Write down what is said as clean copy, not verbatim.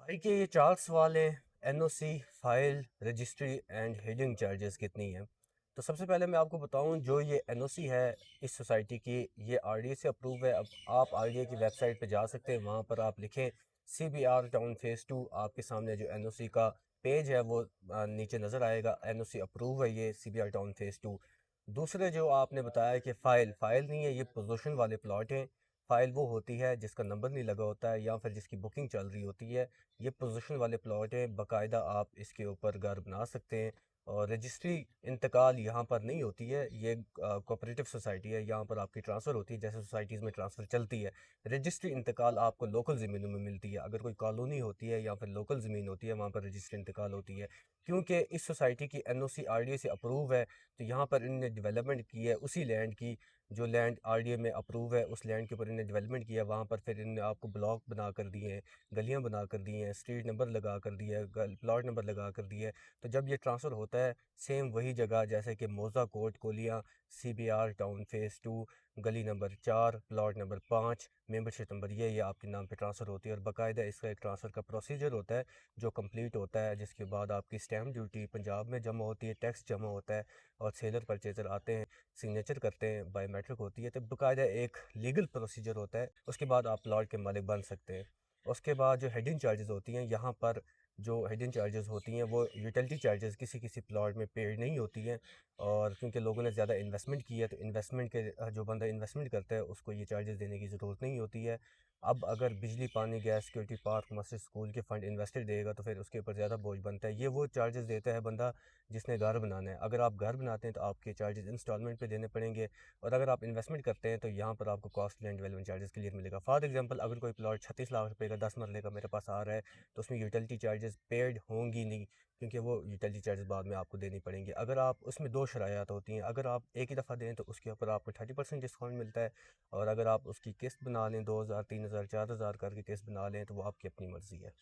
देखिए, ये 4 सवाल हैं। NOC, file, registry and heading charges कितनी हैं। तो सबसे पहले मैं आपको बताऊं, जो ये एनओसी है इस सोसाइटी की, ये आरडीए से अप्रूव है। अब आप आरडीए की वेबसाइट पे जा सकते हैं, वहाँ पर आप लिखें सीबीआर टाउन फेज़ 2, आपके सामने जो एनओसी का पेज है वो नीचे नज़र आएगा। एनओसी अप्रूव है ये सीबीआर टाउन फेज़ 2। दूसरे जो आपने बताया कि फ़ाइल फ़ाइल नहीं है, ये पोजीशन वाले प्लॉट हैं। फ़ाइल वो होती है जिसका नंबर नहीं लगा होता है या फिर जिसकी बुकिंग चल रही होती है। ये पोजीशन वाले प्लॉट हैं, बाकायदा आप इसके ऊपर घर बना सकते हैं। और रजिस्ट्री इंतकाल यहाँ पर नहीं होती है, ये कोऑपरेटिव सोसाइटी है, यहाँ पर आपकी ट्रांसफ़र होती है जैसे सोसाइटीज़ में ट्रांसफ़र चलती है। रजिस्ट्री इंतकाल आपको लोकल ज़मीनों में मिलती है। अगर कोई कॉलोनी होती है या फिर लोकल ज़मीन होती है, वहाँ पर रजिस्ट्री इंतकाल होती है। क्योंकि इस सोसाइटी की एनओसी आरडीए से अप्रूव है, तो यहाँ पर इन्होंने डेवलपमेंट की है उसी लैंड की, जो लैंड आरडीए में अप्रूव है उस लैंड के ऊपर इन्होंने डेवलपमेंट किया। वहाँ पर फिर इन्होंने आपको ब्लॉक बना कर दिए हैं, गलियां बना कर दी हैं, स्ट्रीट नंबर लगा कर दिया है, प्लॉट नंबर लगा कर दिया है। तो जब ये ट्रांसफ़र होता है, सेम वही जगह जैसे कि मोज़ा कोट कोलियाँ, सीबीआर टाउन फेज़ 2, गली number 4, plot number 5, membership number ये आपके नाम पे ट्रांसफ़र होती है। और बाकायदा इसका एक ट्रांसफ़र का प्रोसीजर होता है जो कंप्लीट होता है, जिसके बाद आपकी स्टैम्प ड्यूटी पंजाब में जमा होती है, टैक्स जमा होता है, और सेलर परचेज़र आते हैं, सिग्नेचर करते हैं, बायोमेट्रिक होती है। तो बाकायदा एक लीगल प्रोसीजर होता है, उसके बाद आप प्लॉट के मालिक बन सकते हैं। उसके बाद जो हेडिंग चार्जेस होती हैं, यहाँ पर जो हेडिंग चार्जेस होती हैं वो यूटिलिटी चार्जेस किसी किसी प्लॉट में पेड नहीं होती हैं। और क्योंकि लोगों ने ज़्यादा इन्वेस्टमेंट की है, तो इन्वेस्टमेंट के जो बंदा इन्वेस्टमेंट करता है उसको ये चार्जेस देने की ज़रूरत नहीं होती है। अब अगर बिजली, पानी, गैस, सिक्योरिटी, पार्क, मस्जिद, स्कूल के फ़ंड इन्वेस्टेड देगा तो फिर उसके ऊपर ज़्यादा बोझ बनता है। ये वो चार्जेस देता है बंदा जिसने घर बनाना है। अगर आप घर बनाते हैं तो आपके चार्जेस इंस्टॉलमेंट पे देने पड़ेंगे, और अगर आप इन्वेस्टमेंट करते हैं तो यहाँ पर आपको cost land development charges clear मिलेगा। फॉर एग्जांपल, अगर कोई प्लॉट 36 लाख रुपए का 10 मरले का मेरे पास आ रहा है, तो उसमें यूटिलिटी चार्जेस पेड होंगी नहीं, क्योंकि वो यूटिलिटी चार्जेस बाद में आपको देनी पड़ेंगी। अगर आप उसमें दो शरायत होती हैं, अगर आप एक ही दफ़ा दें तो उसके ऊपर आपको 30% डिस्काउंट मिलता है, और अगर आप उसकी किस्त बना लें 2,000, 3,000, 4,000 करके किस्त बना लें तो वो आपकी अपनी मर्ज़ी है।